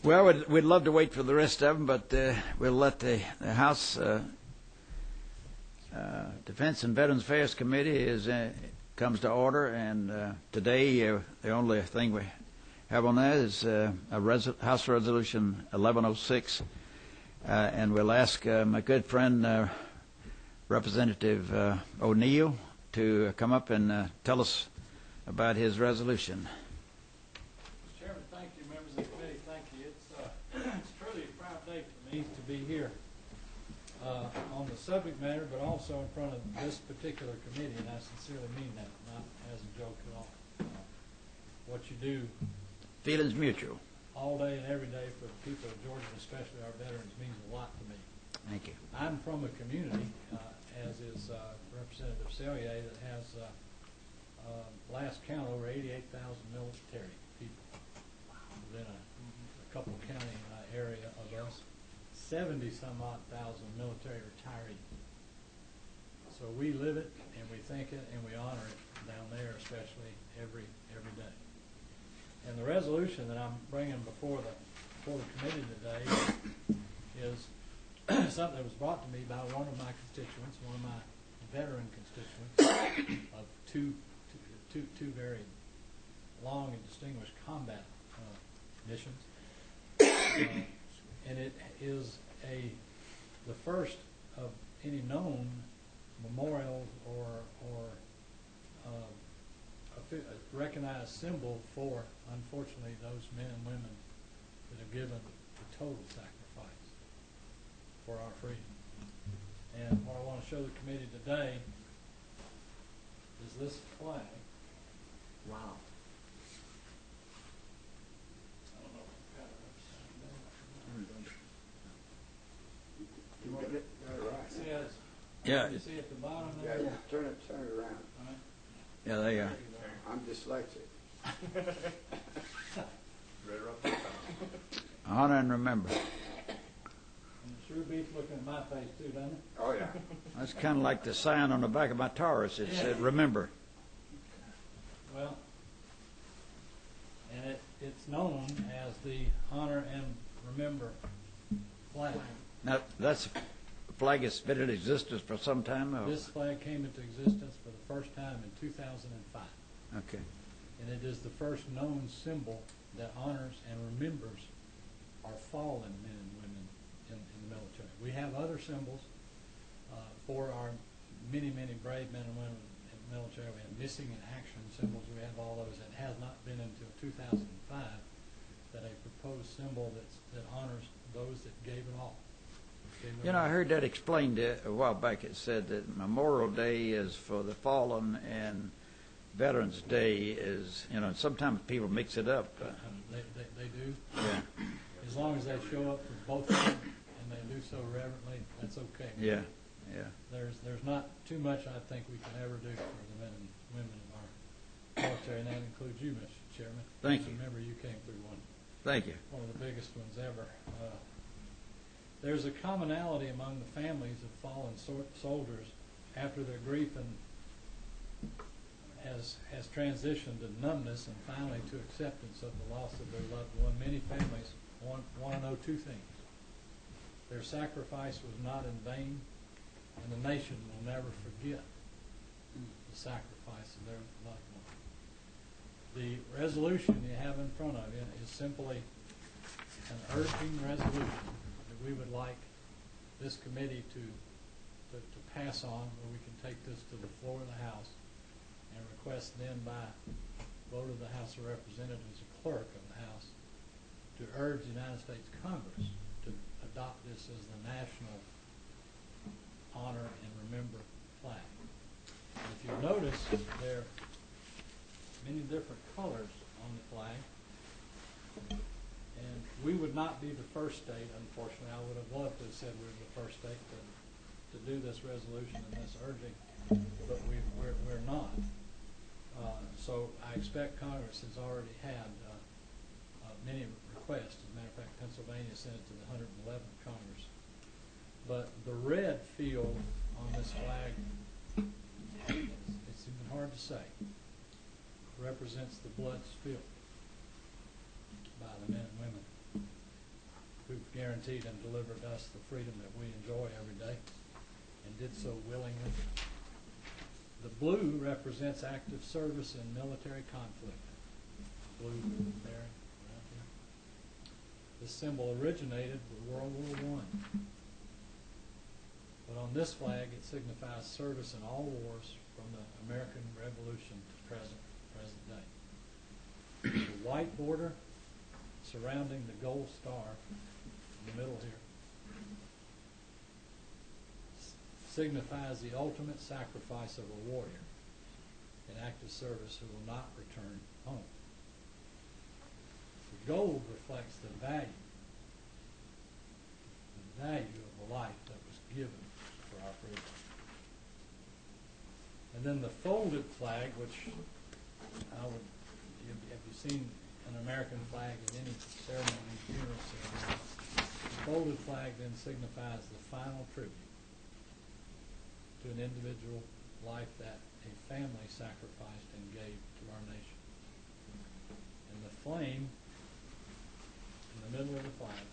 Well, we'd love to wait for the rest of them, but we'll let the House Defense and Veterans Affairs Committee comes to order, and today the only thing we have on that is House Resolution 1106, and we'll ask my good friend Representative O'Neill to come up and tell us about his resolution. Mr. Chairman, thank you. Members of the committee, thank you. It's truly a proud day for me to be here on the subject matter, but also in front of this particular committee, and I sincerely mean that, not as a joke at all. What you do Feelings mutual. all day and every day for the people of Georgia, especially our veterans, means a lot to me. Thank you. I'm from a community, as is Representative Sellier, that has last count over 88,000 military people within a couple county area of us, 70-some odd thousand military retirees. So we live it and we think it and we honor it down there, especially every day. And the resolution that I'm bringing before the committee today is something that was brought to me by one of my constituents, one of my veteran constituents of two very long and distinguished combat missions, and it is the first of any known memorials or a recognized symbol for, unfortunately, those men and women that have given the total sacrifice for our freedom. And what I want to show the committee today is this flag. Wow. I don't know if I've got it upside down. You want it? Got it right. See, as Yeah. you see at the bottom Yeah, there? yeah. Turn it around. All right. Yeah, there you are. I'm dyslexic. Honor and remember. And it sure beats looking at my face too, doesn't it? Oh, yeah. That's kind of like the sign on the back of my Taurus. It said, remember. Well, and it's known as the Honor and Remember flag. Now, that's a flag that's been in existence for some time. This flag came into existence for the first time in 2005. Okay. And it is the first known symbol that honors and remembers our fallen men and women in the military. We have other symbols for our many brave men and women in the military. We have missing in action symbols. We have all those. It has not been until 2005 that a proposed symbol that honors those that gave it all. You know, I heard that explained a while back. It said that Memorial Day is for the fallen and Veterans Day is, you know, sometimes people mix it up. They do. Yeah. As long as they show up for both of them and they do so reverently, that's okay. Yeah. There's not too much I think we can ever do for the men and women of our military, and that includes you, Mr. Chairman. Thank you. Remember, you came through Thank you. one of the biggest ones ever. There's a commonality among the families of fallen soldiers after their grief and has transitioned to numbness and finally to acceptance of the loss of their loved one. Many families want to know two things. Their sacrifice was not in vain, and the nation will never forget the sacrifice of their loved one. The resolution you have in front of you is simply an urging resolution that we would like this committee to pass on, where we can take this to the floor of the House and request then by vote of the House of Representatives, the clerk of the House, to urge the United States Congress to adopt this as the national honor and remember flag. And if you notice, there are many different colors on the flag. And we would not be the first state, unfortunately. I would have loved to have said we were the first state to do this resolution and this urging, but we're not. So I expect Congress has already had many requests. As a matter of fact, Pennsylvania sent it to the 111th Congress. But the red field on this flag, it's even hard to say, represents the blood spilled by the men and women guaranteed and delivered us the freedom that we enjoy every day, and did so willingly. The blue represents active service in military conflict. Blue there, around here. This symbol originated with World War I. But on this flag, it signifies service in all wars from the American Revolution to present day. The white border surrounding the gold star in the middle here signifies the ultimate sacrifice of a warrior in active service who will not return home. The gold reflects the value of the life that was given for our freedom. And then the folded flag, which have you seen an American flag at any ceremony, funeral ceremony? The folded flag then signifies the final tribute to an individual life that a family sacrificed and gave to our nation. And the flame in the middle of the flag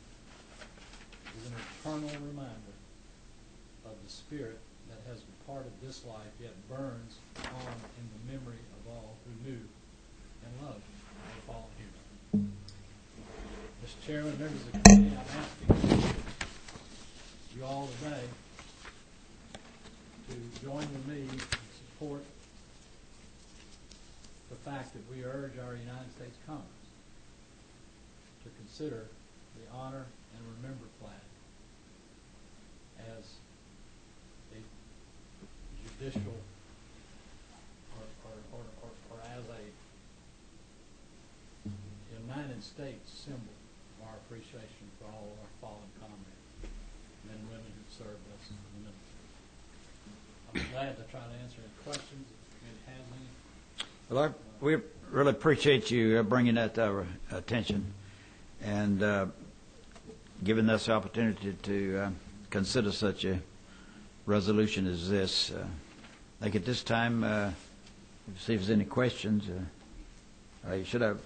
is an eternal reminder of the spirit that has departed this life yet burns on in the memory of all who knew and loved our fallen hero. Mr. Chairman, members of the committee, I'm asking you all today to join with me in support the fact that we urge our United States Congress to consider the Honor and Remember flag as a judicial or as a United States symbol of our appreciation for all of our fallen comrades, men and women who served us in the military. I'm glad to try to answer any questions if the committee has any. Well, we really appreciate you bringing that to our attention and giving us the opportunity to consider such a resolution as this. I think at this time, see if there's any questions. You should have.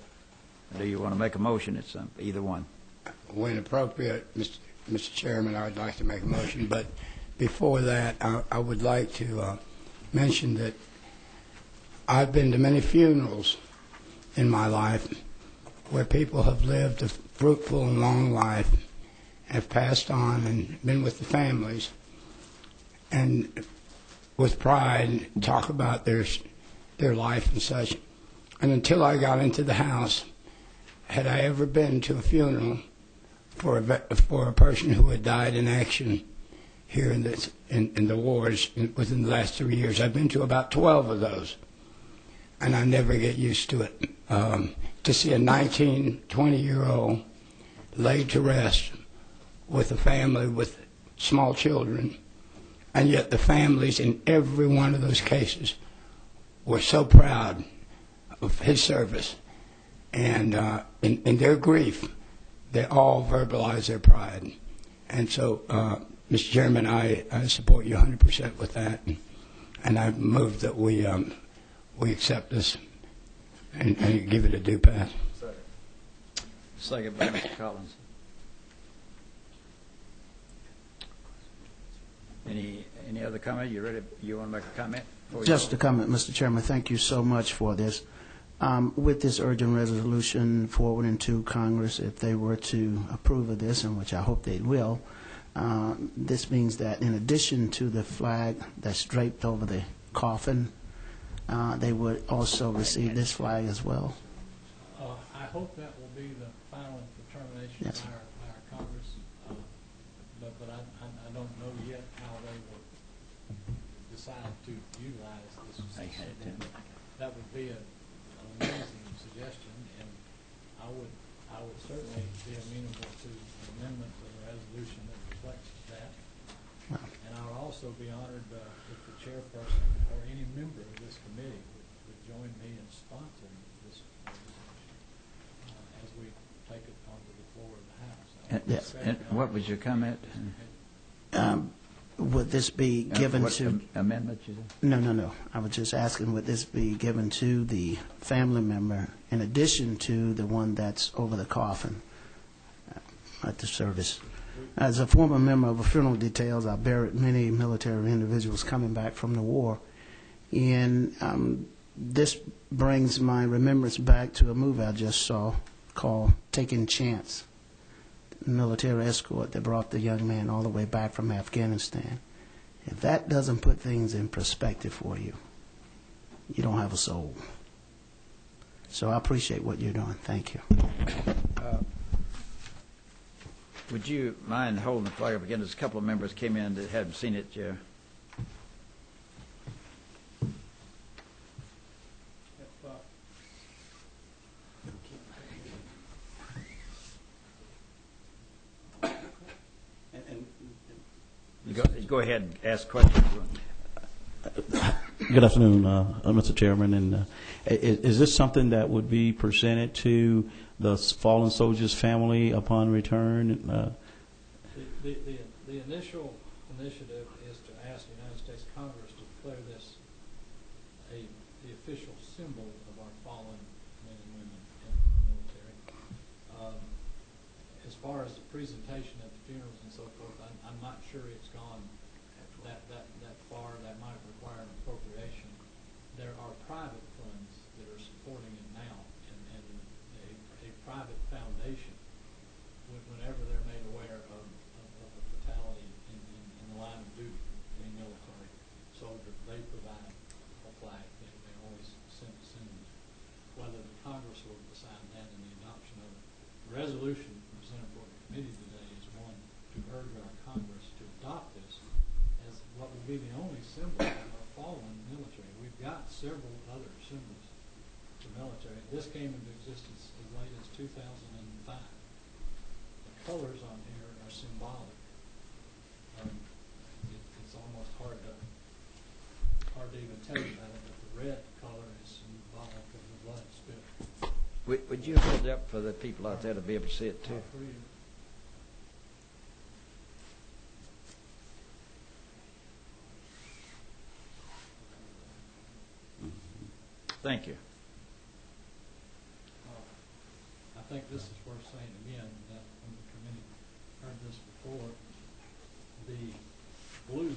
Do you want to make a motion? It's either one. When appropriate, Mr. Chairman, I would like to make a motion, but before that, I would like to mention that I've been to many funerals in my life where people have lived a fruitful and long life, have passed on and been with the families, and with pride talk about their life and such. And until I got into the House, had I ever been to a funeral for a person who had died in action here in the wars within the last 3 years? I've been to about 12 of those, and I never get used to it. To see a 19, 20-year-old laid to rest with a family with small children, and yet the families in every one of those cases were so proud of his service, and in their grief, they all verbalize their pride. And so, Mr. Chairman, I support you 100% with that, and I move that we accept this and give it a due pass. Second by Mr. Collins. Any other comment? You ready? You want to make a comment? Just a comment, Mr. Chairman. Thank you so much for this. With this urgent resolution forwarding to Congress, if they were to approve of this, and which I hope they will, this means that in addition to the flag that's draped over the coffin, they would also receive this flag as well. I hope that will be the final determination Yes. by our Congress, but I don't know yet how they will decide to utilize this. That would be an amazing suggestion, and I would certainly be amenable to an amendment to the resolution that reflects that. And I would also be honored if the chairperson or any member of this committee would join me in sponsoring this resolution as we take it onto the floor of the House. And what was your comment? Would this be given what to... amendment you said? No. I was just asking, would this be given to the family member in addition to the one that's over the coffin at the service? As a former member of a funeral details, I buried many military individuals coming back from the war. And this brings my remembrance back to a movie I just saw called Taking Chance, military escort that brought the young man all the way back from Afghanistan. If that doesn't put things in perspective for you, you don't have a soul. So I appreciate what you're doing. Thank you. Would you mind holding the flag up again? There's a couple of members came in that hadn't seen it yet. Go ahead and ask questions. Good afternoon, Mr. Chairman. And is this something that would be presented to the fallen soldiers' family upon return? The initial initiative is to ask the United States Congress to declare this the official symbol of our fallen men and women in the military. As far as the presentation at the funerals and so forth, I'm not sure it's gone that far. That might require an appropriation. There are private funds that are supporting it now, and a private foundation, whenever they're made aware of a fatality in the line of duty, a military soldier, they provide a flag. They always send it. Whether the Congress will decide that in the adoption of it. The resolution presented for the committee today is one to urge our Congress to adopt this as what will be the only symbol of our fallen military. We've got several other symbols for military. This came into existence as late as 2005. The colors on here are symbolic. It's almost hard to even tell you about it, but the red color is symbolic of the blood spirit. Would you hold it up for the people out there to be able to see it too? Thank you. I think this is worth saying again, that when the committee heard this before, the blue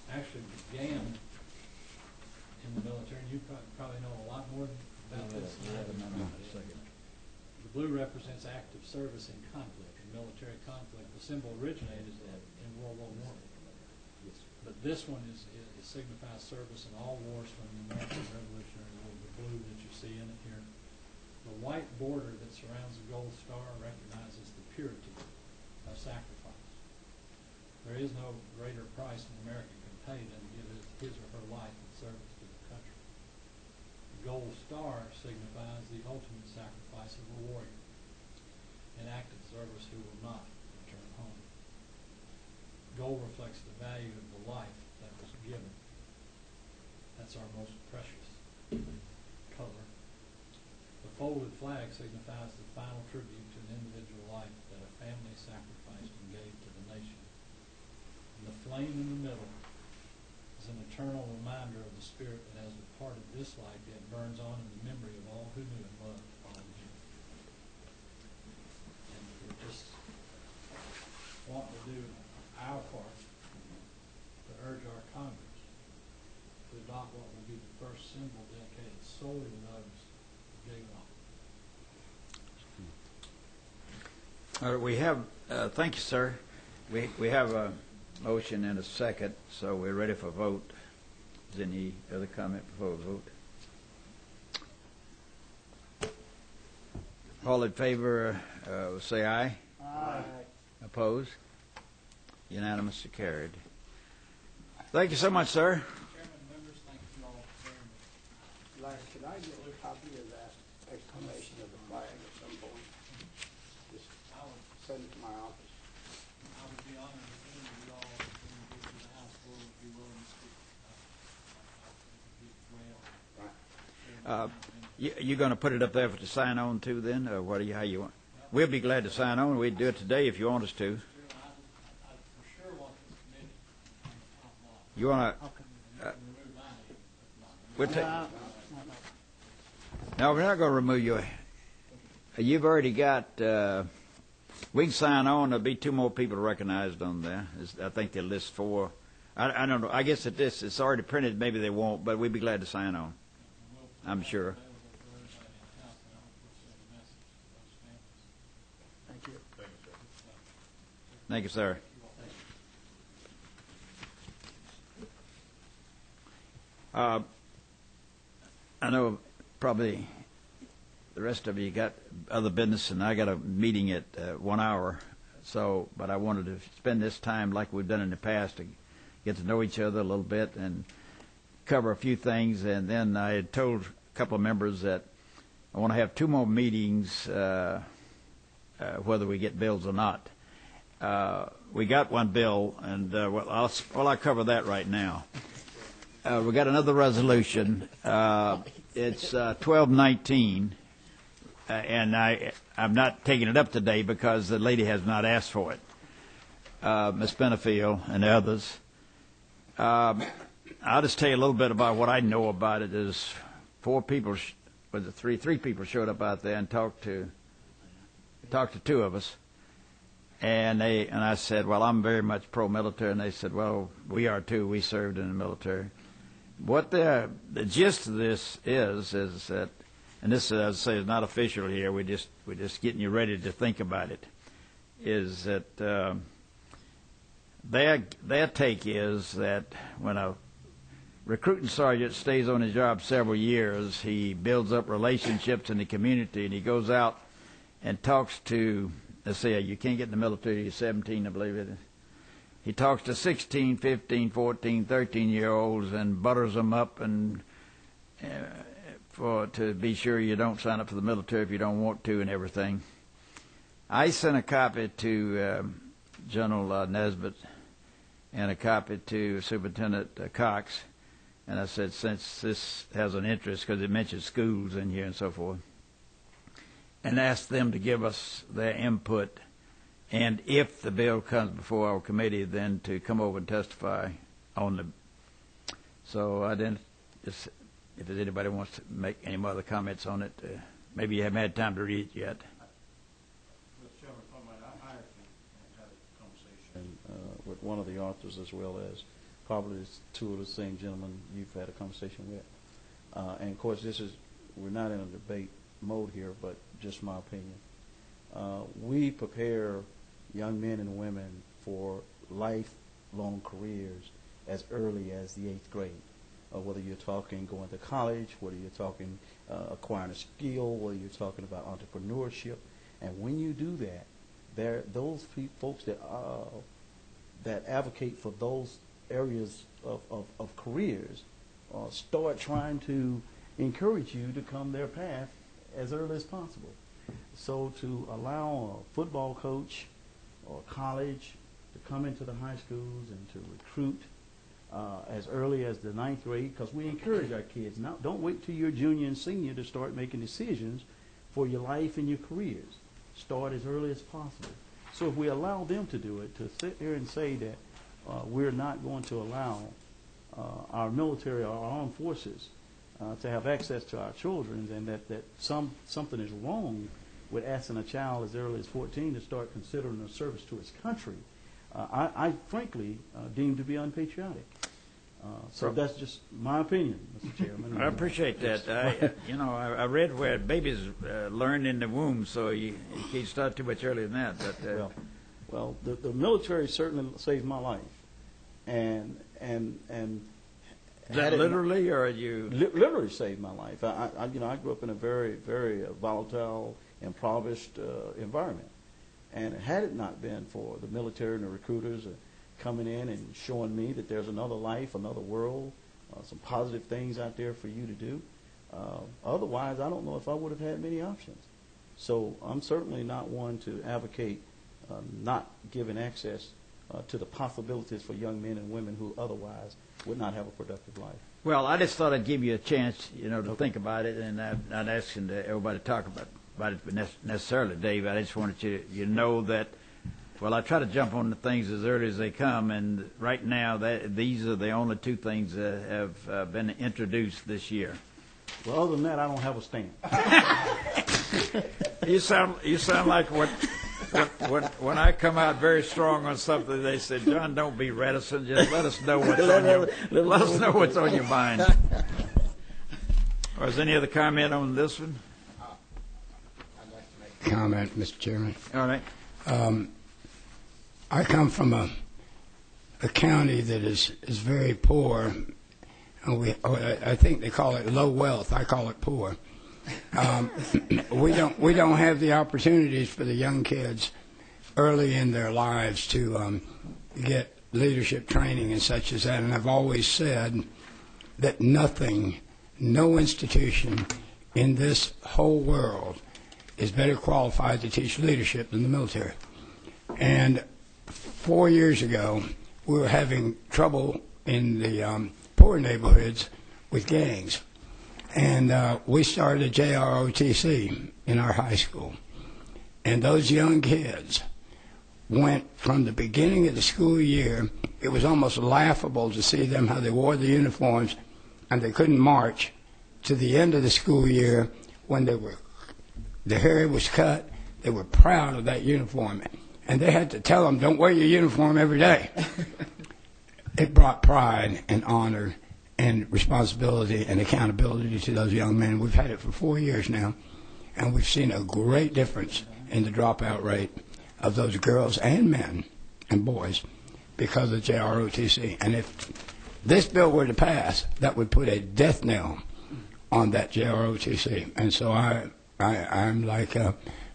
actually began in the military, and you probably know a lot more about this than I do. The blue represents active service in conflict, in military conflict. The symbol originated in World War I. But this one signifies service in all wars from the American Revolutionary War, the blue that you see in it here. The white border that surrounds the gold star recognizes the purity of sacrifice. There is no greater price an American can pay than to give his or her life in service to the country. The gold star signifies the ultimate sacrifice of a warrior, an active service who will not return home. Gold reflects the value of the life that was given. That's our most precious color. The folded flag signifies the final tribute to an individual life that a family sacrificed and gave to the nation. And the flame in the middle is an eternal reminder of the spirit that has departed this life, yet burns on in the memory of all who knew and loved fallen heroes. And we're just wanting to do our part to urge our Congress to adopt what will be the first symbol dedicated solely to those who gave it all. We have, thank you, sir. We have a motion and a second, so we're ready for vote. Is there any other comment before we vote? All in favor, say aye. Aye. Opposed? Unanimously carried. Thank you so much, sir. Chairman, members, thank you all very much. Larry, could I get a copy of that explanation of the flag at some point? Just send it to my office. I would be honored if any of you all, when you get to the House floor, would be willing to speak. You're going to put it up there to sign on to then, or what? How you want? We'll be glad to sign on. We'd do it today if you want us to. I for sure want this committee on the top block. You want to? Remove my name. We'll take. No, we're not going to remove you. You've already got, we can sign on. There'll be 2 more people recognized on there. I think they'll list 4. I don't know. I guess if it's already printed, maybe they won't, but we'd be glad to sign on. I'm sure. Thank you. Thank you, sir. I know probably the rest of you got other business, and I got a meeting at 1 hour. So, but I wanted to spend this time like we've done in the past to get to know each other a little bit and cover a few things. And then I had told a couple of members that I want to have 2 more meetings, whether we get bills or not. We got one bill, and I'll cover that right now. We got another resolution. It's 1219, and I'm not taking it up today because the lady has not asked for it. Ms. Benefield and others. I'll just tell you a little bit about what I know about it. There's 4 people, three people showed up out there and talked to 2 of us. And I said, well, I'm very much pro-military, and they said, well, we are too. We served in the military. What the gist of this is that, and this, as I say, is not official here. We're just getting you ready to think about it. Is that their take is that when a recruiting sergeant stays on his job several years, he builds up relationships in the community, and he goes out and talks to, let's say, you can't get in the military, you're 17, I believe it is. He talks to 16, 15, 14, 13-year-olds and butters them up and to be sure you don't sign up for the military if you don't want to and everything. I sent a copy to General Nesbitt and a copy to Superintendent Cox, and I said, since this has an interest, because it mentions schools in here and so forth, and asked them to give us their input. And if the bill comes before our committee, then to come over and testify on the. So I didn't. Just, if anybody wants to make any other comments on it, maybe you haven't had time to read it yet. Mr. Chairman, I actually had a conversation with one of the authors, as well as probably 2 of the same gentlemen you've had a conversation with. And of course, we're not in a debate mode here, but just my opinion. We prepare young men and women for lifelong careers as early as the 8th grade. Whether you're talking going to college, whether you're talking acquiring a skill, whether you're talking about entrepreneurship. And when you do that, those folks that advocate for those areas of careers start trying to encourage you to come their path as early as possible. So to allow a football coach or college to come into the high schools and to recruit as early as the 9th grade, because we encourage our kids, now don't wait till you're junior and senior to start making decisions for your life and your careers. Start as early as possible. So if we allow them to do it, to sit there and say that we're not going to allow our military or our armed forces to have access to our children, and that something is wrong with asking a child as early as 14 to start considering a service to his country, I frankly deem to be unpatriotic. So that's just my opinion, Mr. Chairman. I appreciate that. I read where babies learn in the womb, so you can't start too much earlier than that. But well, the military certainly saved my life, and is that literally, or are you literally saved my life? I grew up in a very, very volatile, impoverished environment, and had it not been for the military and the recruiters coming in and showing me that there's another life, another world, some positive things out there for you to do, otherwise I don't know if I would have had many options. So I'm certainly not one to advocate not giving access to the possibilities for young men and women who otherwise would not have a productive life. Well, I just thought I'd give you a chance, to think about it, and I'm not asking everybody to talk about it necessarily, Dave. I just wanted you to know that. Well, I try to jump on the things as early as they come, and right now these are the only 2 things that have been introduced this year. Well, other than that, I don't have a stand. You sound like when I come out very strong on something, they say, John, don't be reticent. Just let us know what's on your mind. Or is any other comment on this one? I'd like to make a comment, Mr. Chairman. All right. I come from a county that is very poor. I think they call it low wealth. I call it poor. We don't have the opportunities for the young kids early in their lives to get leadership training and such as that. And I've always said that no institution in this whole world is better qualified to teach leadership than the military. And 4 years ago, we were having trouble in the poor neighborhoods with gangs. And we started a JROTC in our high school. And those young kids went from the beginning of the school year, it was almost laughable to see them how they wore the uniforms and they couldn't march, to the end of the school year when the hair was cut, they were proud of that uniform. And they had to tell them, don't wear your uniform every day. It brought pride and honor and responsibility and accountability to those young men. We've had it for 4 years now, and we've seen a great difference in the dropout rate of those girls and men and boys because of JROTC. And if this bill were to pass, that would put a death knell on that JROTC. And so I'm like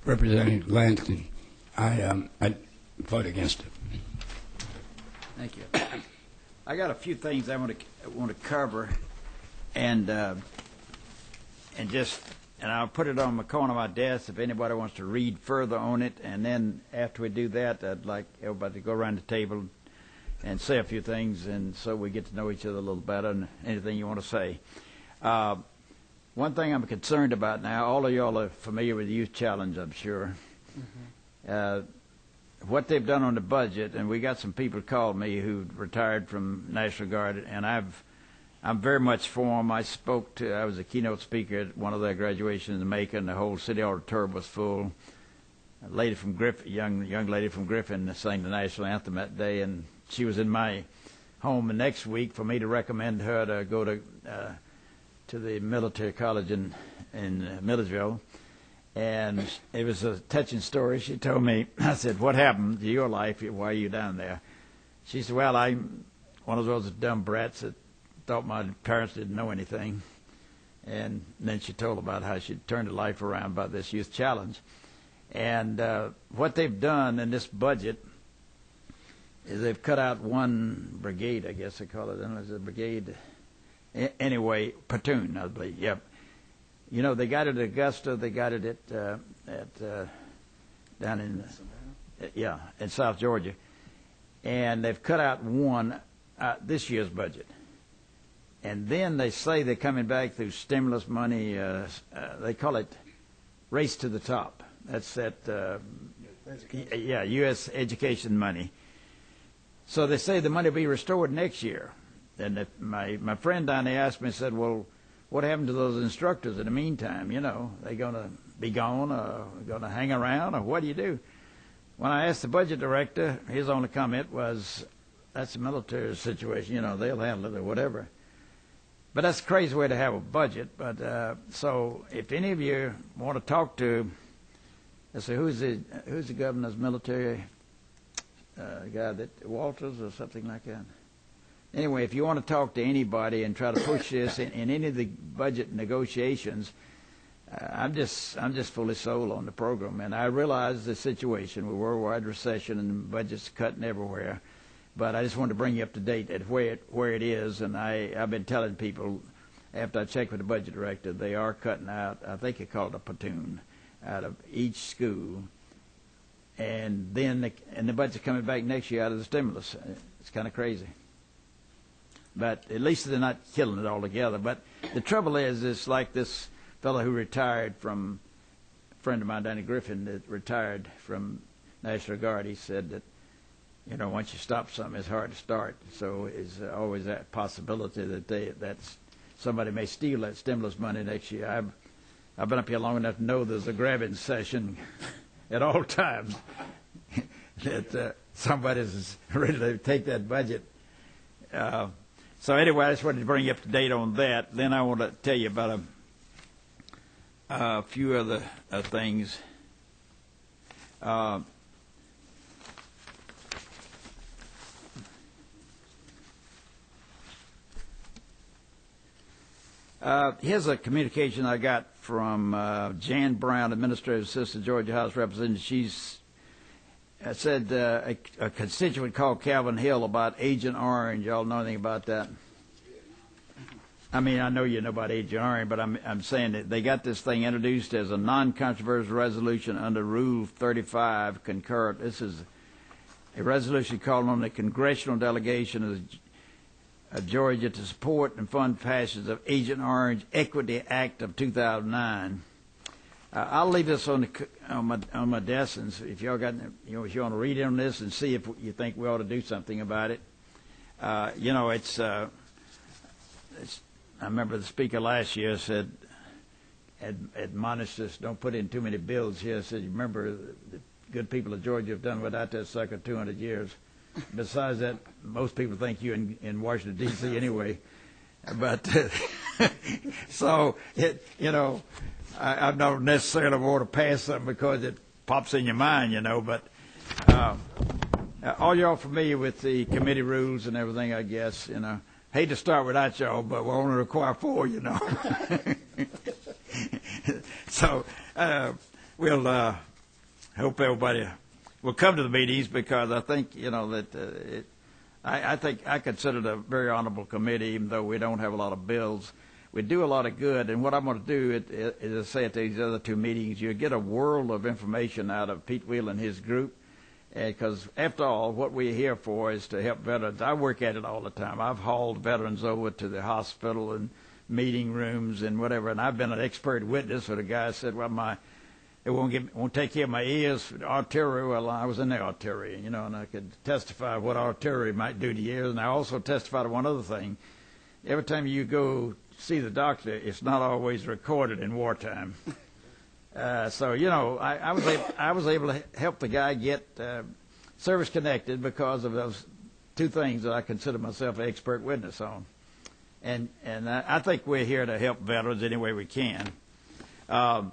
Representative Lansing. I vote against it. Thank you. I got a few things I want to cover, and I'll put it on the corner of my desk if anybody wants to read further on it. And then after we do that, I'd like everybody to go around the table and say a few things, and so we get to know each other a little better. And anything you want to say. One thing I'm concerned about now. All of y'all are familiar with the Youth Challenge, I'm sure. Mm-hmm. What they've done on the budget, and we got some people called me who retired from National Guard, and I'm very much for them. I was a keynote speaker at one of their graduations in Macon. The whole city auditorium was full. A lady from Griffin, young lady from Griffin, sang the national anthem that day, and she was in my home the next week for me to recommend her to go to the military college in Millersville. And it was a touching story. She told me, I said, what happened to your life? Why are you down there? She said, well, I'm one of those dumb brats that thought my parents didn't know anything. And then she told about how she'd turned her life around by this youth challenge. And what they've done in this budget is they've cut out one brigade, I guess they call it. It's a brigade. Anyway, platoon, I believe. Yep. You know, they got it at Augusta. They got it down in South Georgia, and they've cut out one this year's budget. And then they say they're coming back through stimulus money. They call it Race to the Top. That's U.S. education money. So they say the money will be restored next year. And my friend down there asked me, said, well, what happened to those instructors in the meantime? You know, they going to be gone or going to hang around, or what do you do? When I asked the budget director, his only comment was, that's a military situation. You know, they'll handle it or whatever. But that's a crazy way to have a budget. But so if any of you want to talk to, let's say, who's the governor's military guy, that Walters or something like that? Anyway, if you want to talk to anybody and try to push this in any of the budget negotiations, I'm just fully sold on the program. And I realize the situation with worldwide recession and budgets cutting everywhere. But I just wanted to bring you up to date at where it is. And I've been telling people, after I checked with the budget director, they are cutting out, I think they call it a platoon, out of each school. And then the budget's coming back next year out of the stimulus. It's kind of crazy. But at least they're not killing it altogether. But the trouble is, it's like this fellow who retired from, a friend of mine down in Griffin that retired from National Guard. He said that, you know, once you stop something, it's hard to start. So it's always that possibility that somebody may steal that stimulus money next year. I've been up here long enough to know there's a grabbing session at all times that somebody's ready to take that budget. So anyway, I just wanted to bring you up to date on that. Then I want to tell you about a few other things. Here's a communication I got from Jan Brown, Administrative Assistant, Georgia House Representative. She's said a constituent called Calvin Hill about Agent Orange. Y'all know anything about that? I mean, I know you know about Agent Orange, but I'm saying that they got this thing introduced as a non-controversial resolution under Rule 35 concurrent. This is a resolution calling on the congressional delegation of Georgia to support and fund passage of Agent Orange Equity Act of 2009. I'll leave this on my desk, and if y'all got, if you want to read on this and see if you think we ought to do something about it. It's I remember the speaker last year said, admonished us, don't put in too many bills here. Said, you remember the good people of Georgia have done without that sucker 200 years. Besides that, most people think you in Washington, D.C. anyway. But so, I don't necessarily want to pass something because it pops in your mind, but all y'all familiar with the committee rules and everything, I guess, Hate to start without y'all, but we only require 4, So we'll hope everybody will come to the meetings, because I think, that I consider it a very honorable committee, even though we don't have a lot of bills. We do a lot of good, and what I'm going to do is say at these other 2 meetings, you get a world of information out of Pete Wheel and his group, because after all, what we're here for is to help veterans. I work at it all the time. I've hauled veterans over to the hospital and meeting rooms and whatever, and I've been an expert witness where the guy said, well, it won't take care of my ears, artillery. Well, I was in the artillery, and I could testify what artillery might do to your ears, and I also testified to one other thing. Every time you go see the doctor, it's not always recorded in wartime. I was able to help the guy get service connected because of those 2 things that I consider myself an expert witness on, and I think we're here to help veterans any way we can. I've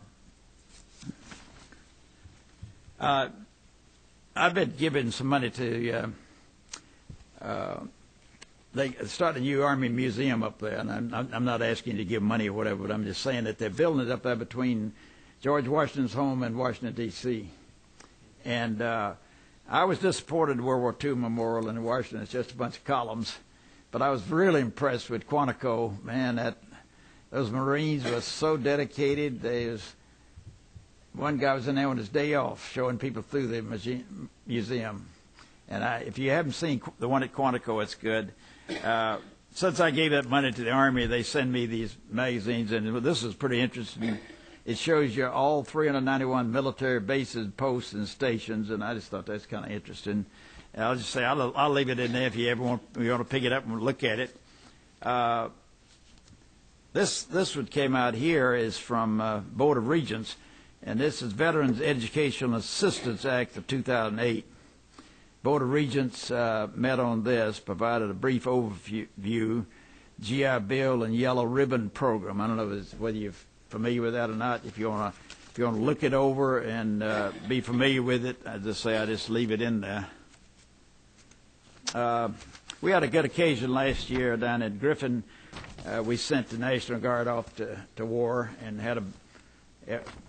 been giving some money to. They started a new Army museum up there, and I'm not asking you to give money or whatever, but I'm just saying that they're building it up there between George Washington's home and Washington, D.C. And I was disappointed in World War II Memorial in Washington. It's just a bunch of columns. But I was really impressed with Quantico. Man, those Marines were so dedicated. One guy was in there on his day off showing people through the museum. And if you haven't seen the one at Quantico, it's good. Since I gave that money to the Army, they send me these magazines, and this is pretty interesting. It shows you all 391 military bases, posts, and stations, and I just thought that's kind of interesting. And I'll just say I'll leave it in there if you ever want to pick it up and look at it. This one came out here is from Board of Regents, and this is Veterans Educational Assistance Act of 2008. Board of Regents met on this, provided a brief overview, GI Bill and Yellow Ribbon Program. I don't know whether you're familiar with that or not. If you want to look it over and be familiar with it, I just leave it in there. We had a good occasion last year down at Griffin. We sent the National Guard off to war and had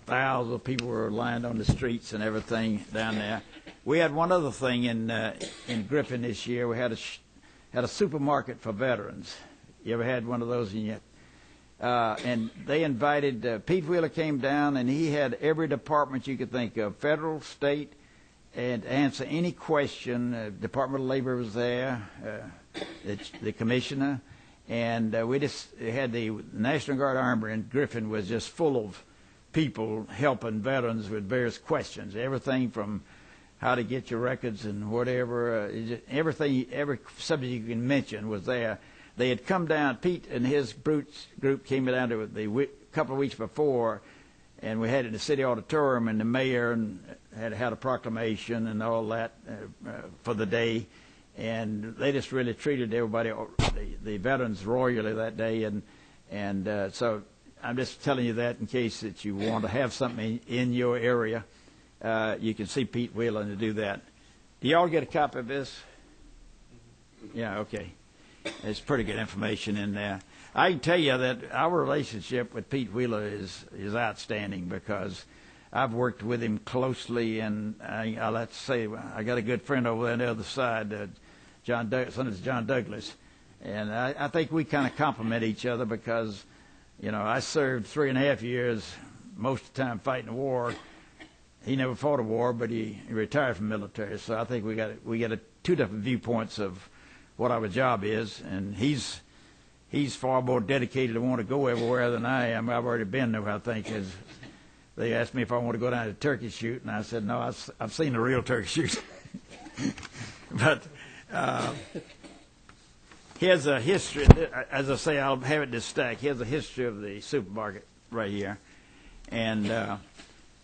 thousands of people were lined on the streets and everything down there. We had one other thing in Griffin this year. We had a supermarket for veterans. You ever had one of those in your? And they invited, Pete Wheeler came down, and he had every department you could think of, federal, state, and answer any question. Department of Labor was there, the commissioner, and we just had the National Guard Armory in Griffin was just full of people helping veterans with various questions, everything from how to get your records and whatever, everything, every subject you can mention was there. They had come down, Pete and his group came down to a couple of weeks before and we had it in the city auditorium, and the mayor had a proclamation and all that for the day, and they just really treated everybody, the veterans, royally that day, and so I'm just telling you that in case that you want to have something in your area, you can see Pete Wheeler to do that. Do y'all get a copy of this? Yeah, okay. There's pretty good information in there. I can tell you that our relationship with Pete Wheeler is outstanding because I've worked with him closely, and I'll have to say I got a good friend over there on the other side, son of John Douglas, and I think we kind of complement each other because, you know, I served 3.5 years, most of the time fighting a war. He never fought a war, but he retired from the military, so I think we got two different viewpoints of what our job is, and he's far more dedicated to want to go everywhere than I am. I've already been there, I think. They asked me if I want to go down to turkey shoot, and I said, no, I've seen the real turkey shoot. But he has a history. As I say, I'll have it this stack. He has a history of the supermarket right here. And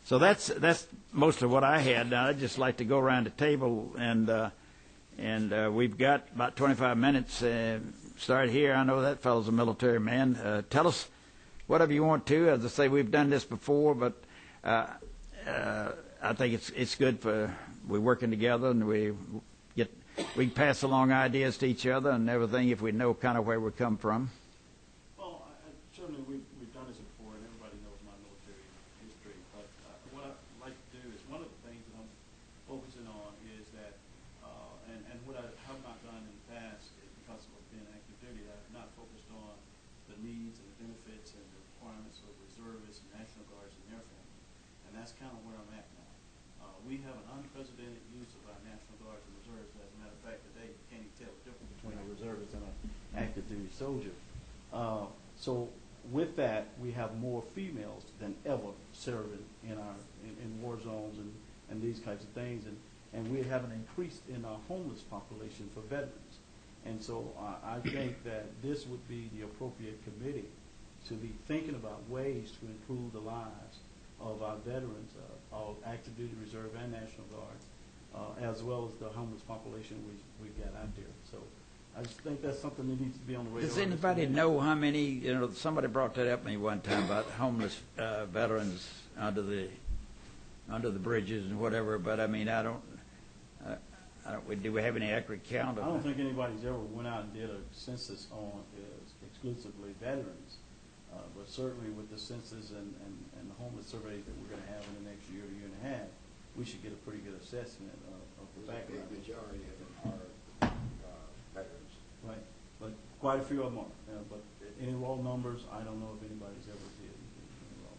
so that's most of what I had. Now, I'd just like to go around the table, and we've got about 25 minutes. Start here. I know that fellow's a military man. Tell us whatever you want to. As I say, we've done this before, but I think it's good for we're working together, and we can pass along ideas to each other and everything if we know kind of where we come from. Well, certainly we've done this before, and everybody knows my military history. But what I like to do is one of the things that I'm focusing on is that, and what I have not done in the past is because of being active duty, I've not focused on the needs and the benefits and the requirements of reservists and National Guards and their families. And that's kind of where I'm at now. We have an unprecedented use of our National Guards and reserves. As a matter of fact, today you can't even tell the difference between a reservist and an active duty soldier. So with that, we have more females than ever serving in war zones and these types of things. And we have an increase in our homeless population for veterans. And so I think that this would be the appropriate committee to be thinking about ways to improve the lives of our veterans, of active duty reserve and National Guard, as well as the homeless population we've got out there. So I just think that's something that needs to be on the radar. Does anybody know how many, somebody brought that up to me one time about homeless veterans under the bridges and whatever, but I mean, do we have any accurate count of I don't think anybody's ever went out and did a census on exclusively veterans, but certainly with the census and the homeless surveys that we're going to have in the next year to year and a half, we should get a pretty good assessment of the background. The majority of them are veterans. Right, but quite a few of them are. But any raw numbers, I don't know if anybody's ever did any raw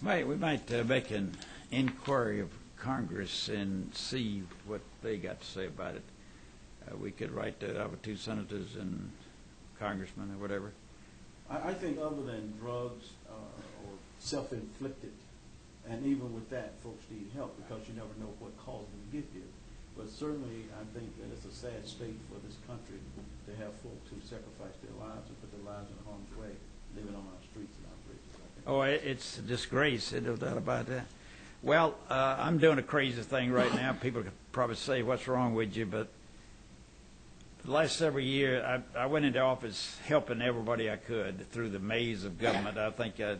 numbers. We might make an inquiry of Congress and see what they got to say about it. We could write to our two senators and congressmen or whatever. I think other than drugs or self-inflicted, and even with that, folks need help because you never know what caused them to get here. But certainly, I think that it's a sad state for this country to have folks who sacrifice their lives and put their lives in harm's way, living on our streets and our bridges. I think. Oh, it's a disgrace. There's no doubt about that. Well, I'm doing a crazy thing right now. People could probably say, what's wrong with you? But the last several years, I went into office helping everybody I could through the maze of government. I think I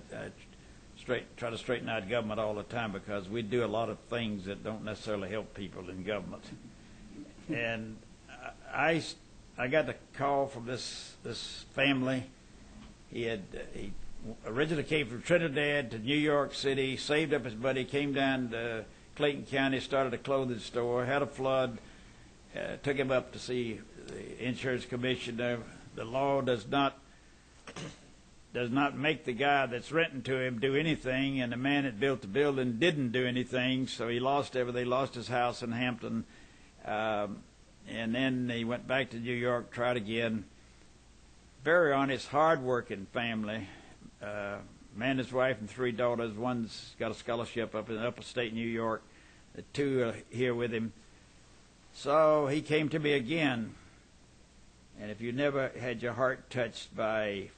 try to straighten out government all the time because we do a lot of things that don't necessarily help people in government. And I got the call from this family. He originally came from Trinidad to New York City, saved up his money, came down to Clayton County, started a clothing store, had a flood, took him up to see the insurance commissioner. The law does not make the guy that's renting to him do anything, and the man that built the building didn't do anything, so he lost everything, lost his house in Hampton, and then he went back to New York, tried again. Very honest, hard-working family. Man, his wife, and 3 daughters. One's got a scholarship up in upstate New York. The 2 are here with him. So he came to me again. And if you never had your heart touched by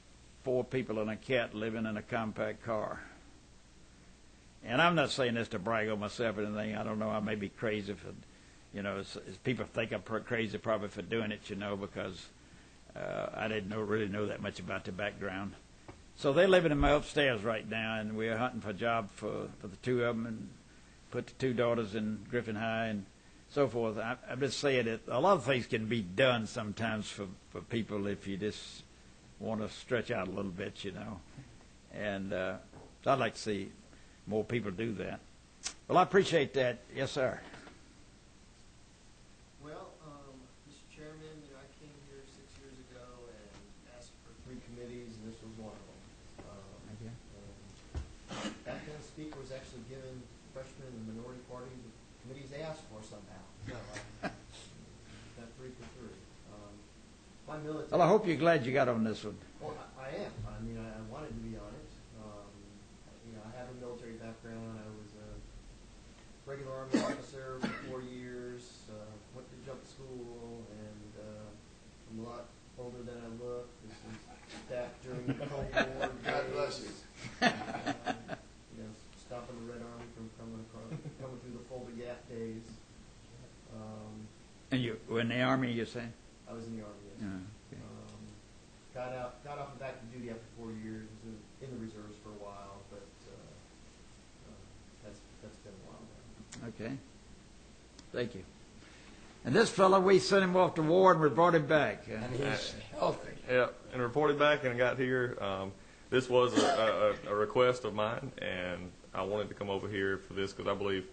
4 people and a cat living in a compact car, And I'm not saying this to brag on myself or anything. I don't know. I may be crazy for, as people think I'm crazy probably for doing it, because I didn't really know that much about the background. So they're living in my upstairs right now, and we're hunting for a job for the two of them, and put the two daughters in Griffin High and so forth. I'm just saying that a lot of things can be done sometimes for people if you just want to stretch out a little bit, And so I'd like to see more people do that. Well, I appreciate that. Yes, sir. Well, Mr. Chairman, I came here 6 years ago and asked for 3 committees, and this was one of them. Back then, the speaker was actually given freshmen in the minority party the committees they asked for somehow. So got 3 for 3. My military. Well, I hope you're glad you got on this one. Well, I am. I wanted to be on it. I have a military background. I was a regular Army officer for 4 years. Went to jump school, and I'm a lot older than I look. This is back during the Cold War. God bless you. Stopping the Red Army from coming through the Fulda Gap days. And you were in the Army, you're saying? I was in the Army. Yes. Okay. Got off of active duty after 4 years. Was in the reserves for a while, but that's been a while now. Okay. Thank you. And this fellow, we sent him off to war and we brought him back. And he's healthy. Yeah, and reported back and got here. This was a request of mine, and I wanted to come over here for this because I believe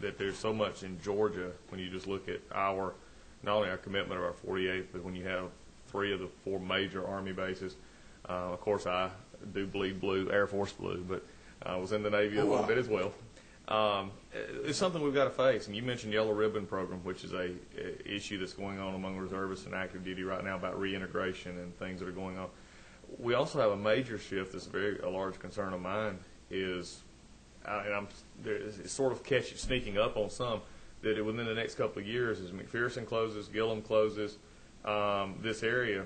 that there's so much in Georgia when you just look at not only our commitment of our 48th, but when you have 3 of the 4 major Army bases. Of course, I do bleed blue, Air Force blue, but I was in the Navy a little bit as well. It's something we've got to face. And you mentioned Yellow Ribbon Program, which is a issue that's going on among reservists and active duty right now about reintegration and things that are going on. We also have a major shift that's a large concern of mine is, it's sort of sneaking up on some, that within the next couple of years, as McPherson closes, Gillum closes, this area,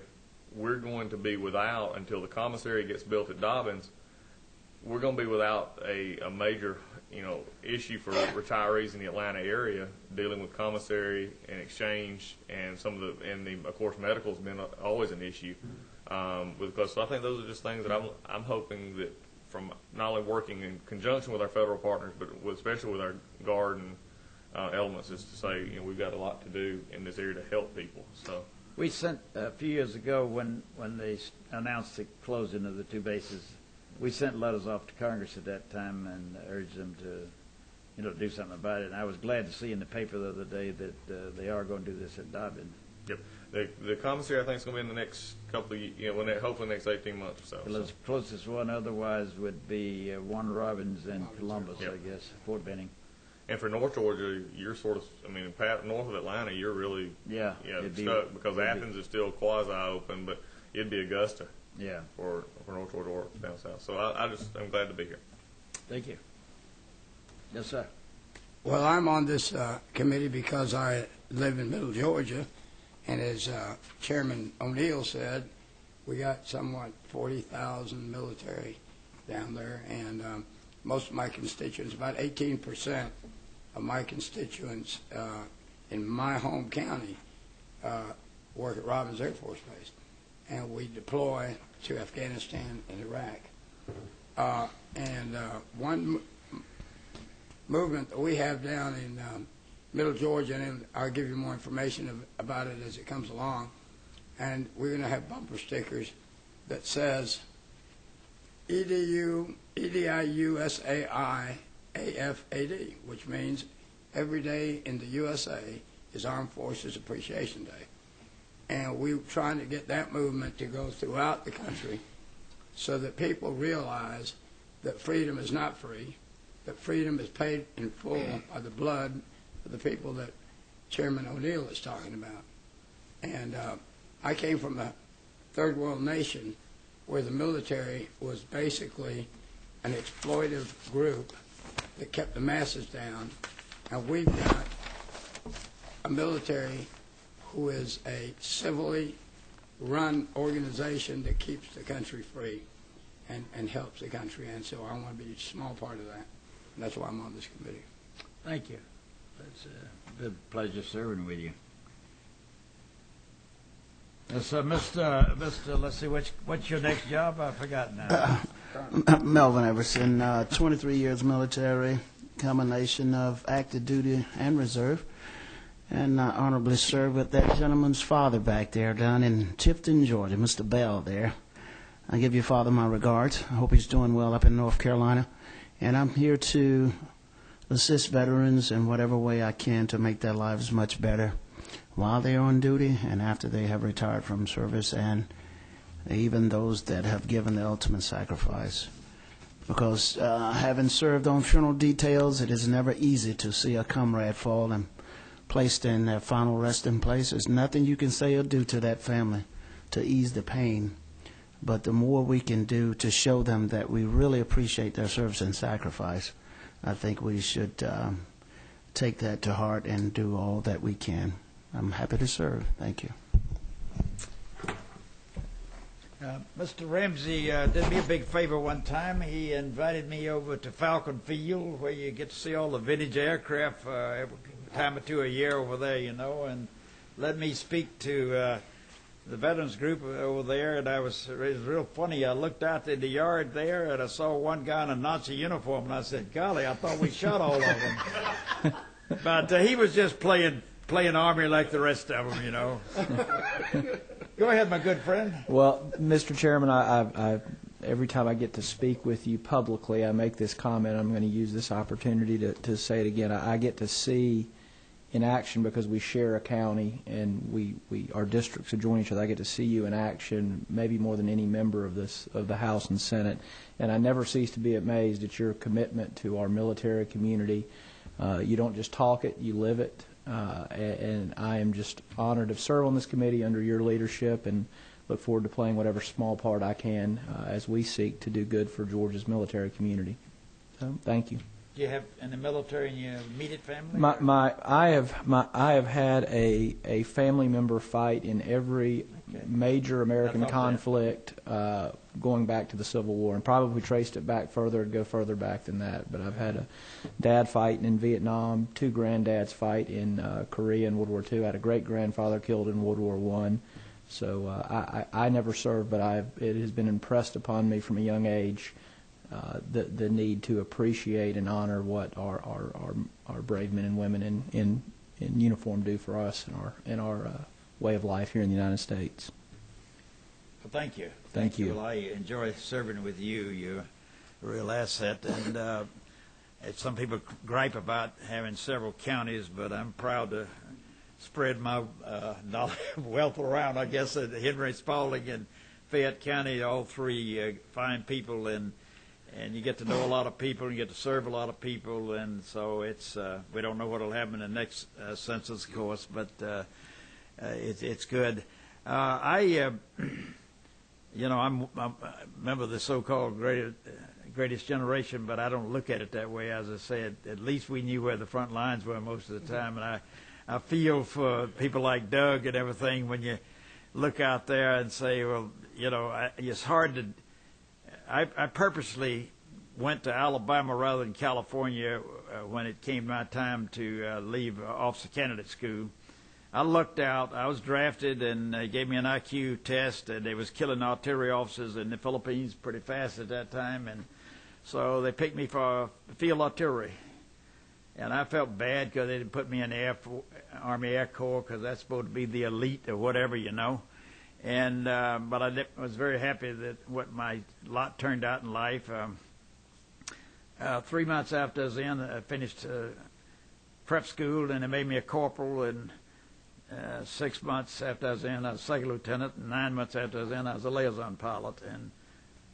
we're going to be without, until the commissary gets built at Dobbins, we're going to be without a major issue for retirees in the Atlanta area dealing with commissary and exchange, and of course medical's been always an issue so I think those are just things that I'm hoping that from not only working in conjunction with our federal partners, but especially with our Guard and elements, is to say we've got a lot to do in this area to help people. So we sent a few years ago when they announced the closing of the 2 bases. We sent letters off to Congress at that time and urged them to, do something about it. And I was glad to see in the paper the other day that they are going to do this at Dobbin. Yep. The commissary, I think, is going to be in the next couple of hopefully the next 18 months or so. Well, the closest one otherwise would be Warner Robins and Columbus, I guess, Fort Benning. And for North Georgia, you're sort of, north of Atlanta, you're really stuck because Athens is still quasi-open, but it'd be Augusta. Yeah. For North Georgia or down south. So I'm glad to be here. Thank you. Yes, sir. Well, I'm on this committee because I live in Middle Georgia, and as Chairman O'Neill said, we got somewhat 40,000 military down there, and most of my constituents, about 18% of my constituents in my home county work at Robins Air Force Base. And we deploy to Afghanistan and Iraq. One movement that we have down in Middle Georgia, and I'll give you more information about it as it comes along, and we're going to have bumper stickers that says EDIUSAIAFAD, which means every day in the USA is Armed Forces Appreciation Day. And we're trying to get that movement to go throughout the country so that people realize that freedom is not free, that freedom is paid in full by the blood of the people that Chairman O'Neill is talking about. And I came from a third world nation where the military was basically an exploitive group that kept the masses down. And we've got a military who is a civilly run organization that keeps the country free. and helps the country. And so I want to be a small part of that. And that's why I'm on this committee. Thank you. It's been a pleasure serving with you. So, Mr. Let's see, what's your next job? I forgot now. Melvin Everson, 23 years military, combination of active duty and reserve, and honorably served with that gentleman's father back there down in Tifton, Georgia, Mr. Bell there. I give your father my regards. I hope he's doing well up in North Carolina. And I'm here to assist veterans in whatever way I can to make their lives much better while they're on duty and after they have retired from service, and even those that have given the ultimate sacrifice. Because having served on funeral details, it is never easy to see a comrade fall and placed in their final resting place. There's nothing you can say or do to that family to ease the pain. But the more we can do to show them that we really appreciate their service and sacrifice, I think we should take that to heart and do all that we can. I'm happy to serve. Thank you. Mr. Ramsey did me a big favor one time. He invited me over to Falcon Field, where you get to see all the vintage aircraft every time or two a year over there, you know, and let me speak to the veterans group over there. And it was real funny. I looked out in the yard there, and I saw one guy in a Nazi uniform, and I said, golly, I thought we shot all of them. But he was just playing Army like the rest of them, you know. Go ahead, my good friend. Well, Mr. Chairman, I every time I get to speak with you publicly, I make this comment. I'm going to use this opportunity to say it again. I get to see in action, because we share a county and our districts adjoin each other. I get to see you in action maybe more than any member of the House and Senate. And I never cease to be amazed at your commitment to our military community. You don't just talk it, you live it. And I am just honored to serve on this committee under your leadership, and look forward to playing whatever small part I can as we seek to do good for Georgia's military community. So, thank you. Do you have in the military in your immediate family? I have had a family member fight in every major American conflict going back to the Civil War, and probably traced it back further, go further back than that. But I've had a dad fighting in Vietnam, two granddads fight in Korea in World War II. I had a great grandfather killed in World War I. So I never served, but it has been impressed upon me from a young age the need to appreciate and honor what our brave men and women in uniform do for us and our way of life here in the United States. Well, thank you. Thank you. Well, I enjoy serving with you. You're a real asset. And some people gripe about having several counties, but I'm proud to spread my wealth around. I guess at Henry, Spalding, and Fayette County, all three fine people, and you get to know a lot of people, and you get to serve a lot of people, and so it's we don't know what will happen in the next census, of course, but it's good. I'm a member of the so-called greatest generation, but I don't look at it that way. As I said, at least we knew where the front lines were most of the time, and I feel for people like Doug and everything when you look out there and say, well, it's hard to. I purposely went to Alabama rather than California when it came my time to leave officer candidate school. I lucked out. I was drafted, and they gave me an IQ test, and they was killing artillery officers in the Philippines pretty fast at that time, and so they picked me for field artillery. And I felt bad because they didn't put me in the Army Air Corps, because that's supposed to be the elite or whatever, And but I was very happy that what my lot turned out in life. 3 months after I was in, I finished prep school, and they made me a corporal. And 6 months after I was in, I was second lieutenant. And 9 months after I was in, I was a liaison pilot. And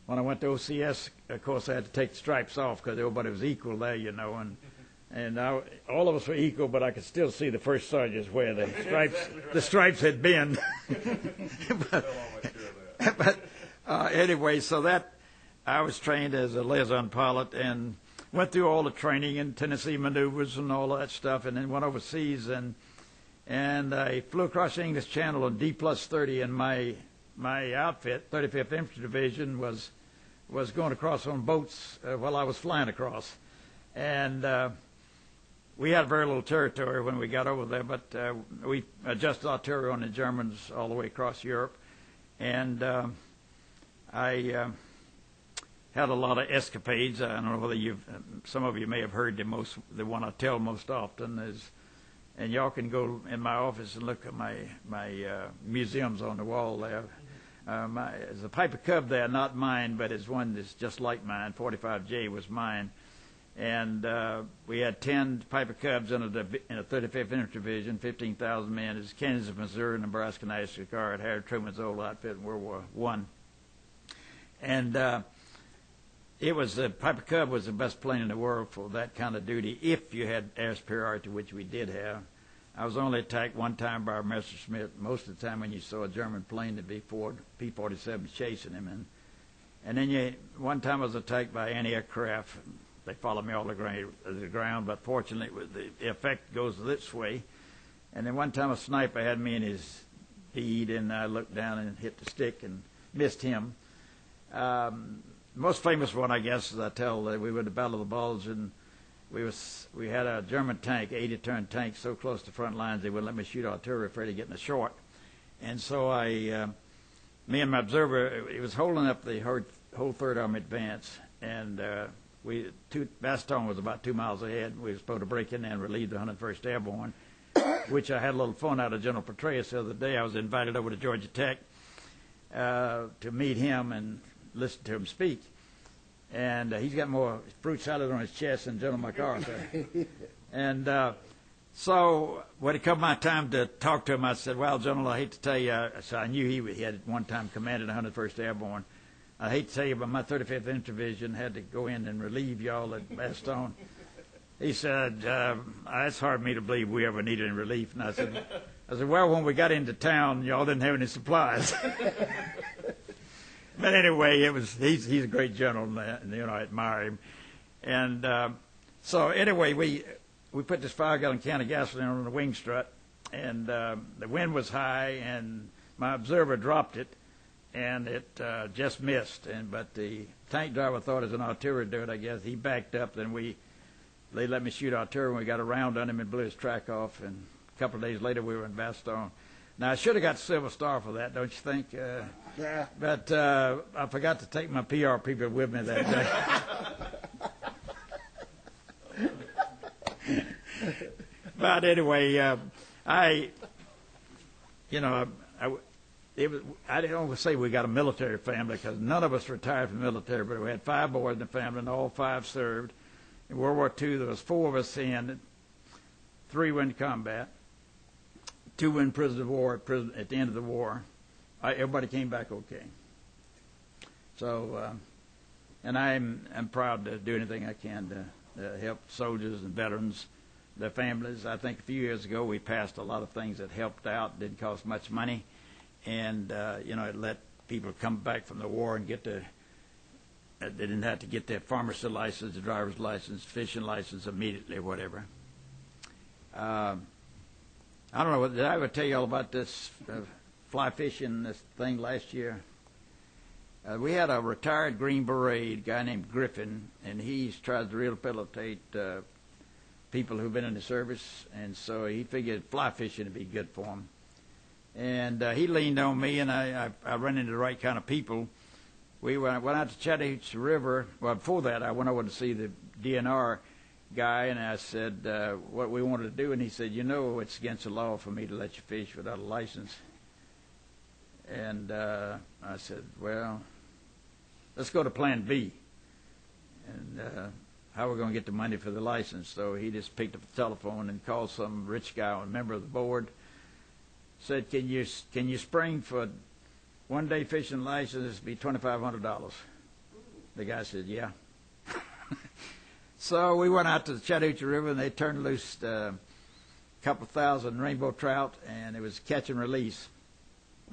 when I went to OCS, of course, I had to take the stripes off because everybody was equal there, And all of us were equal, but I could still see the first sergeants where the stripes had been. but anyway, so that I was trained as a liaison pilot and went through all the training and Tennessee maneuvers and all that stuff, and then went overseas and I flew across the English Channel on D+30, and my outfit, 35th Infantry Division, was was going across on boats while I was flying across. And we had very little territory when we got over there, but we adjusted artillery on the Germans all the way across Europe. And I had a lot of escapades. I don't know whether some of you may have heard the one I tell most often is, and y'all can go in my office and look at my museums on the wall there. There's a Piper Cub there, not mine, but it's one that's just like mine. 45J was mine. And we had 10 Piper Cubs in a 35th Infantry Division, 15,000 men. It's Kansas, Missouri, Nebraska National Guard, Harry Truman's old outfit in World War I. And the Piper Cub was the best plane in the world for that kind of duty if you had air superiority, which we did have. I was only attacked one time by a Messerschmitt. Most of the time when you saw a German plane, there'd be four P-47s chasing him. And then one time I was attacked by anti-aircraft. They followed me all the ground, but fortunately the effect goes this way. And then one time a sniper had me in his bead, and I looked down and hit the stick and missed him. Most famous one, I guess, is I tell we were at the Battle of the Bulge, and we had a German tank, 80-ton tank, so close to the front lines they wouldn't let me shoot artillery, afraid of getting a short. And so me and my observer, he was holding up the whole Third Army advance, and Bastogne was about 2 miles ahead. We were supposed to break in there and relieve the 101st Airborne, which I had a little fun out of General Petraeus the other day. I was invited over to Georgia Tech to meet him and listen to him speak. And he's got more fruit salad on his chest than General MacArthur. And so when it come my time to talk to him, I said, well, General, I hate to tell you, so I knew he had one time commanded the 101st Airborne. I hate to tell you, but my 35th Infantry Division had to go in and relieve y'all at Bastogne. He said, it's hard for me to believe we ever needed any relief. And I said, well, when we got into town, y'all didn't have any supplies. But anyway, he's a great general, and I admire him. And so anyway, we put this 5-gallon can of gasoline on the wing strut, and the wind was high, and my observer dropped it, and it just missed. But the tank driver thought it was an artillery dude, I guess. He backed up, then they let me shoot artillery, and we got a round on him and blew his track off, and a couple of days later we were in Bastogne. Now, I should have got the Silver Star for that, don't you think? Yeah. But I forgot to take my PR people with me that day. But anyway, I didn't want to say we got a military family because none of us retired from the military, but we had 5 boys in the family, and all 5 served. In World War II, there was 4 of us in, 3 went to combat. 2 were in prison of war at the end of the war. Everybody came back okay. So, and I'm proud to do anything I can to help soldiers and veterans, their families. I think a few years ago we passed a lot of things that helped out, didn't cost much money, and it let people come back from the war and they didn't have to get their pharmacy license, the driver's license, fishing license immediately or whatever. I don't know, did I ever tell you all about this fly fishing, this thing last year? We had a retired Green Beret, guy named Griffin, and he's tried to rehabilitate people who've been in the service, and so he figured fly fishing would be good for him. And he leaned on me, and I ran into the right kind of people. We went out to Chattahoochee River. Well, before that, I went over to see the DNR guy, and I said what we wanted to do, and he said, it's against the law for me to let you fish without a license. And I said, well, let's go to Plan B, and how we're going to get the money for the license. So he just picked up the telephone and called some rich guy, a member of the board, said, can you spring for 1-day fishing license? It'd be $2,500. The guy said, yeah. So we went out to the Chattahoochee River, and they turned loose a couple thousand rainbow trout, and it was catch and release.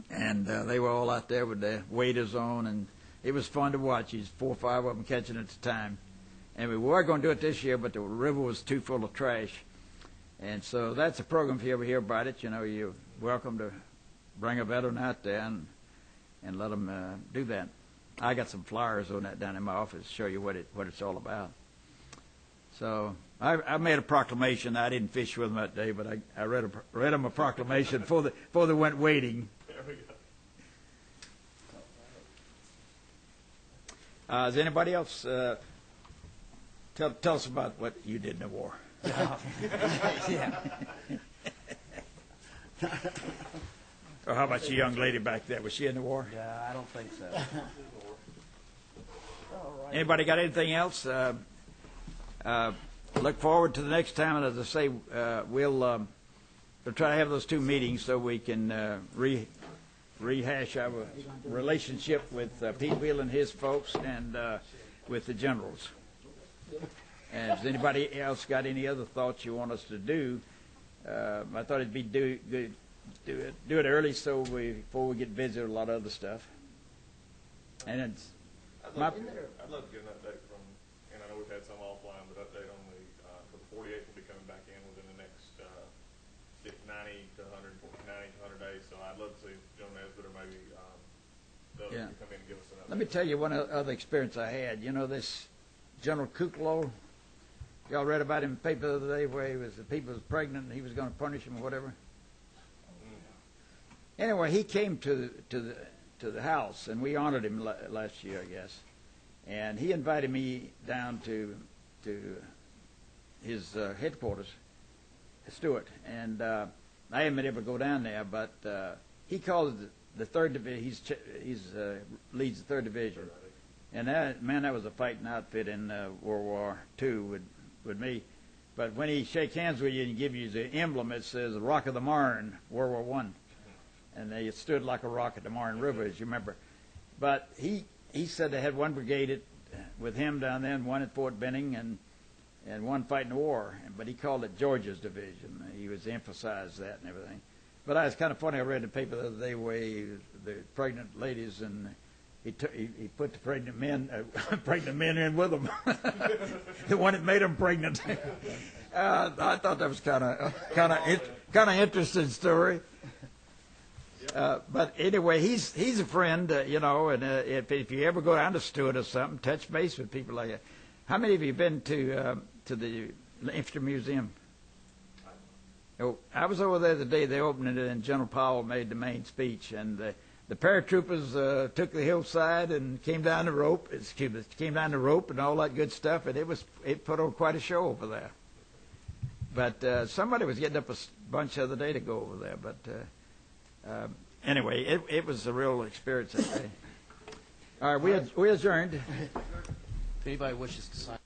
And they were all out there with their waders on, and it was fun to watch. There's 4 or 5 of them catching at a time. And we were going to do it this year, but the river was too full of trash. And so that's a program if you ever hear about it. You're welcome to bring a veteran out there and let them do that. I got some flyers on that down in my office to show you what it's all about. So I made a proclamation. I didn't fish with them that day, but I read them a proclamation before they went wading. There we go. Does anybody else tell us about what you did in the war? Or how about your young lady back there? Was she in the war? Yeah, I don't think so. Anybody got anything else? Look forward to the next time, and as I say, we'll try to have those two meetings so we can rehash our relationship with Pete Wheel and his folks, and with the generals. And has anybody else got any other thoughts you want us to do? I thought it'd be good. Do it early so before we get busy with a lot of other stuff. And it's I'd love to get an update from, and I know we've had some offline, but update on the 48th will be coming back in within the next 90 to 100 days. So I'd love to see Joe Nesbitt or maybe the others to come in and give us an update. Let me tell you one other experience I had. You know this General Kuklo? Y'all read about him in the paper the other day where the people was pregnant and he was going to punish them or whatever? Anyway, he came to the house, and we honored him last year, I guess. And he invited me down to his headquarters, Stewart. And I haven't been able to go down there, but he calls the third division. He's leads the 3rd Division. And that was a fighting outfit in World War II with me. But when he shake hands with you and give you the emblem, it says Rock of the Marne, World War I. And they stood like a rock at the Marne River, as you remember. But he said they had one brigade with him down there, and one at Fort Benning, and one fighting the war. But he called it Georgia's division. He was emphasized that and everything. But it was kind of funny. I read the paper the other day where the pregnant ladies, and he put the pregnant men in with them. The one that made them pregnant. I thought that was kind of interesting story. But anyway, he's a friend, and if you ever go down to Stewart or something, touch base with people like that. How many of you been to the Infantry Museum? Oh, I was over there the day they opened it, and General Powell made the main speech, and the paratroopers took the hillside and came down the rope. And all that good stuff, and it put on quite a show over there. But somebody was getting up a bunch the other day to go over there, but. Anyway, it was a real experience that day. All right, we adjourned. If anybody wishes to sign.